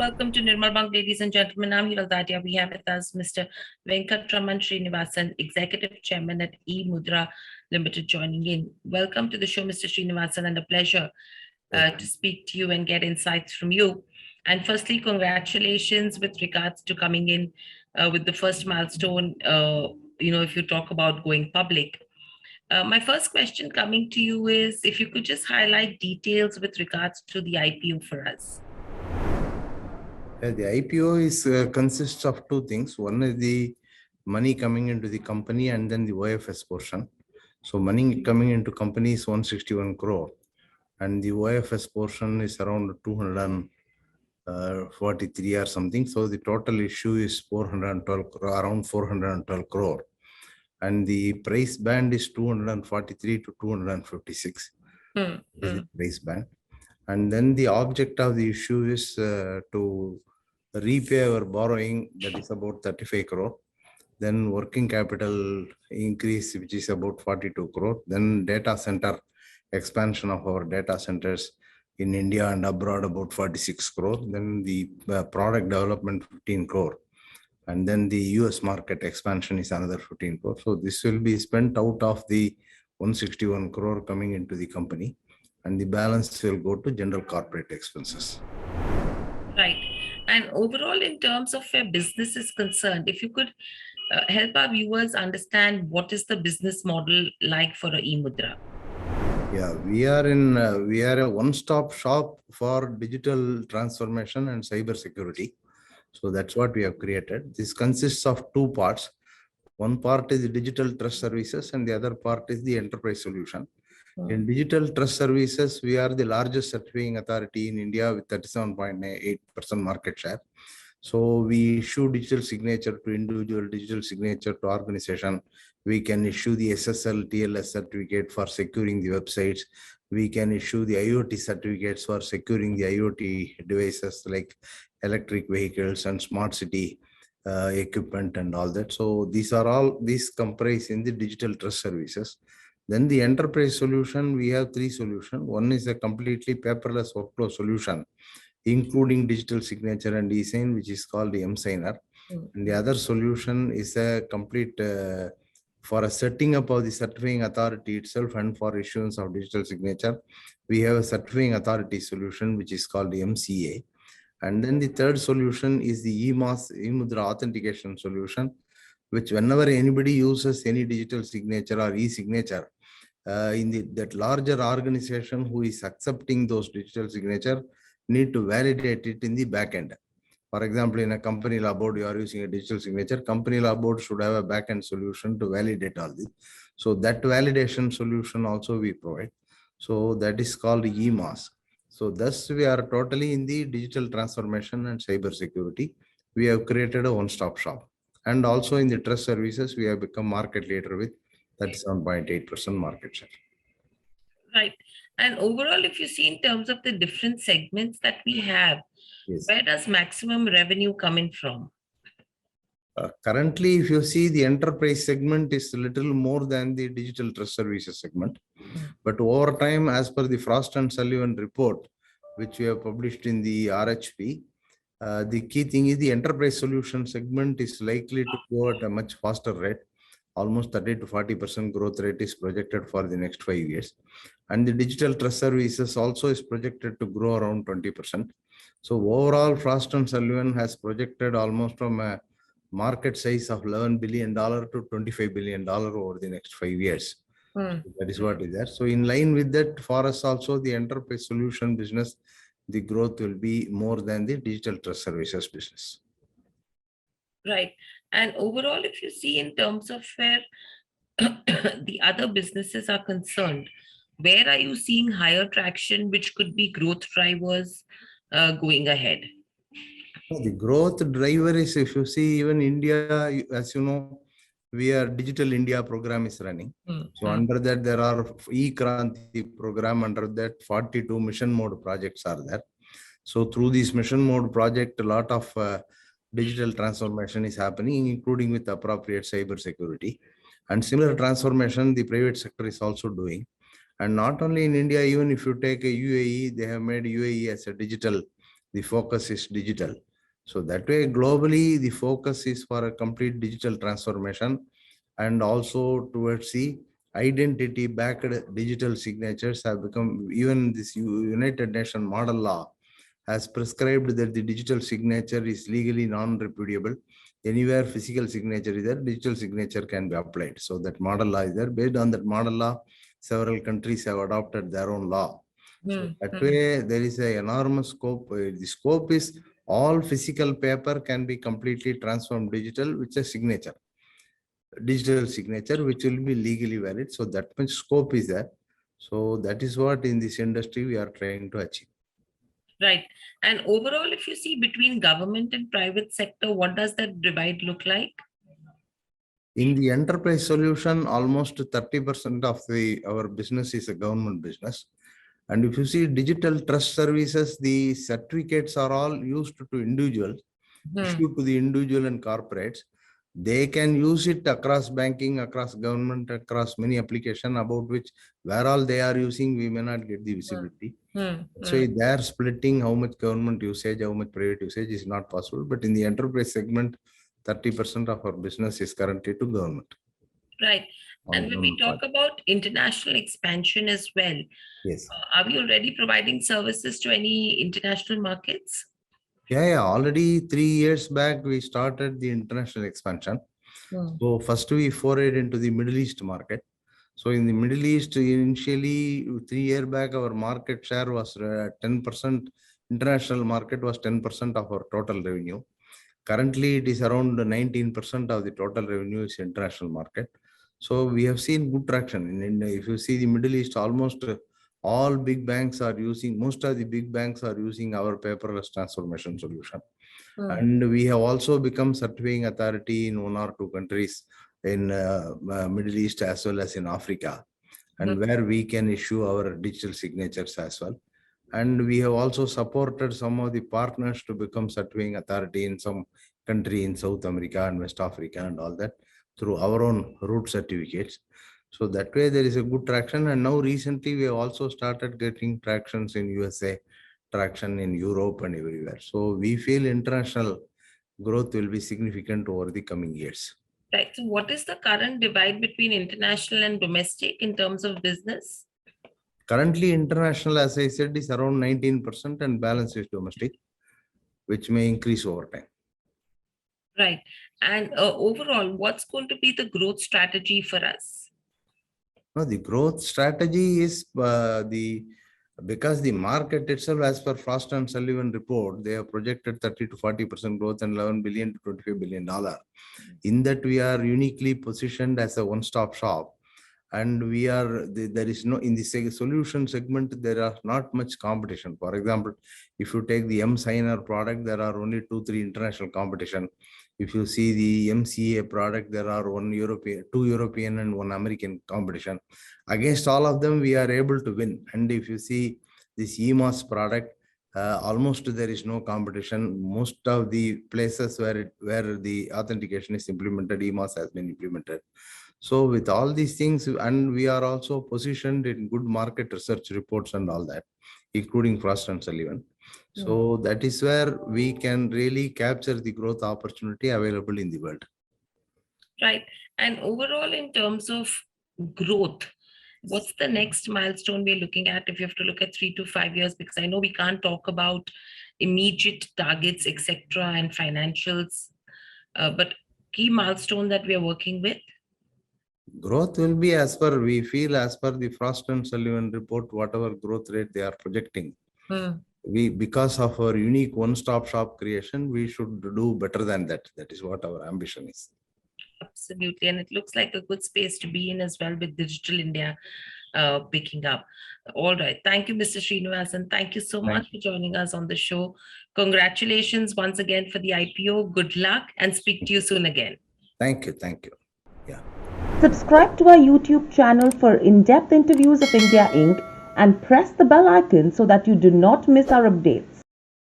welcome to Nirmal Bang, ladies and gentlemen. I'm Hiral Dadia. We have with us Mr. Venkatraman Srinivasan, Executive Chairman at eMudhra Limited, joining in. Welcome to the show, Mr. Srinivasan, and a pleasure to speak to you and get insights from you. And firstly, congratulations with regards to coming in with the first milestone, if you talk about going public. My first question coming to you is if you could just highlight details with regards to the IPO for us. The IPO consists of two things. One is the money coming into the company and then the OFS portion. So money coming into company is 161 crore and the OFS portion is around 243 or something. So the total issue is 412 crore, around 412 crore. And the price band is 243 to 256 is the price band. And then the object of the issue is to repay our borrowing, that is about 35 crore. Then working capital increase, which is about 42 crore. Then data center expansion of our data centers in India and abroad, about 46 crore. Then the product development, 15 crore. And then the US market expansion is another 15 crore. So this will be spent out of the 161 crore coming into the company, and the balance will go to general corporate expenses. Right. And overall, in terms of where business is concerned, if you could help our viewers understand what is the business model like for eMudhra? Yeah, we are a one-stop shop for digital transformation and cyber security. So that's what we have created. This consists of two parts. One part is the digital trust services and the other part is the enterprise solution. In digital trust services, we are the largest certifying authority in India with 37.8% market share. So we issue digital signature to individual, digital signature to organization. We can issue the SSL TLS certificate for securing the websites. We can issue the IoT certificates for securing the IoT devices like electric vehicles and smart city equipment and all that. So these comprise in the digital trust services. Then the enterprise solution, we have three solutions. One is a completely paperless workflow solution, including digital signature and e-sign, which is called the emSigner. And the other solution is a complete for a setting up of the certifying authority itself and for issuance of digital signature. We have a certifying authority solution, which is called the MCA. And then the third solution is the eMudhra authentication solution, which whenever anybody uses any digital signature or e-signature, that larger organization who is accepting those digital signature need to validate it in the backend. For example, in a company law board, you are using a digital signature. Company law board should have a backend solution to validate all this. So that validation solution also we provide. So that is called eMAS. So thus we are totally in the digital transformation and cyber security. We have created a one-stop shop. And also in the trust services, we have become market leader with 37.8% market share. Right. And overall, if you see in terms of the different segments that we have, yes, where does maximum revenue come in from? Currently, if you see, the enterprise segment is a little more than the digital trust services segment. But over time, as per the Frost and Sullivan report, which we have published in the RHP, the key thing is the enterprise solution segment is likely to go at a much faster rate. Almost 30 to 40% growth rate is projected for the next 5 years. And the digital trust services also is projected to grow around 20%. So overall, Frost and Sullivan has projected almost from a market size of $11 billion to $25 billion over the next 5 years. So that is what is there. So in line with that, for us also, the enterprise solution business, the growth will be more than the digital trust services business. Right. And overall, if you see in terms of where the other businesses are concerned, where are you seeing higher traction, which could be growth drivers going ahead? The growth driver is, if you see, even India, as you know, we are Digital India program is running. So under that, there are eKranti program. Under that, 42 mission mode projects are there. So through this mission mode project, a lot of digital transformation is happening, including with appropriate cyber security. And similar transformation, the private sector is also doing. And not only in India, even if you take a UAE, they have made UAE as a digital the focus is digital. So that way, globally, the focus is for a complete digital transformation, and also towards the identity-backed digital signatures have become, even this United Nations model law has prescribed that the digital signature is legally non-repudiable. Anywhere physical signature is there, digital signature can be applied. So that model law is there. Based on that model law, several countries have adopted their own law. So that way, there is an enormous scope. The scope is all physical paper can be completely transformed digital, which is signature, digital signature, which will be legally valid. So that much scope is there. So that is what in this industry we are trying to achieve. Right. And overall, if you see between government and private sector, what does that divide look like? In the enterprise solution, almost 30% of our business is a government business. And if you see digital trust services, the certificates are all used to individuals, issued to the individual and corporates. They can use it across banking, across government, across many applications, about which where all they are using, we may not get the visibility. So they are splitting how much government usage, how much private usage is not possible. But in the enterprise segment, 30% of our business is currently to government. Right. And when we talk about international expansion as well, yes, are we already providing services to any international markets? Yeah, already 3 years back, we started the international expansion. So first we forayed into the Middle East market. So in the Middle East, initially 3 years back, our market share was 10%. International market was 10% of our total revenue. Currently, it is around 19% of the total revenue is international market. So we have seen good traction. If you see the Middle East, almost all big banks are using, most of the big banks are using our paperless transformation solution. And we have also become certifying authority in 1 or 2 countries in Middle East as well as in Africa, and where we can issue our digital signatures as well. And we have also supported some of the partners to become certifying authority in some country in South America and West Africa and all that through our own root certificates. So that way there is a good traction. And now recently we have also started getting tractions in USA, traction in Europe and everywhere. So we feel international growth will be significant over the coming years. Right. So what is the current divide between international and domestic in terms of business? Currently, international, as I said, is around 19% and balance is domestic, which may increase over time. Right. And overall, what's going to be the growth strategy for us? No, the growth strategy is because the market itself, as per Frost and Sullivan report, they have projected 30 to 40% growth and $11 billion to $25 billion. In that, we are uniquely positioned as a one-stop shop. And we are, there is no, in the solution segment, there are not much competition. For example, if you take the M-Signer product, there are only 2-3 international competition. If you see the MCA product, there are 2 European and 1 American competition. Against all of them, we are able to win. And if you see this eMudhra product, almost there is no competition. Most of the places where the authentication is implemented, eMudhra has been implemented. So with all these things, and we are also positioned in good market research reports and all that, including Frost and Sullivan. So that is where we can really capture the growth opportunity available in the world. Right. And overall, in terms of growth, what's the next milestone we're looking at if you have to look at 3 to 5 years? Because I know we can't talk about immediate targets, etc., and financials, but key milestone that we are working with. Growth will be as per, we feel, as per the Frost and Sullivan report, whatever growth rate they are projecting. Because of our unique one-stop shop creation, we should do better than that. That is what our ambition is. Absolutely. And it looks like a good space to be in as well with Digital India picking up. All right. Thank you, Mr. Srinivasan. Thank you so much for joining us on the show. Congratulations once again for the IPO. Good luck and speak to you soon again. Thank you. Thank you. Yeah. Subscribe to our YouTube channel for in-depth interviews of India Inc. and press the bell icon so that you do not miss our updates.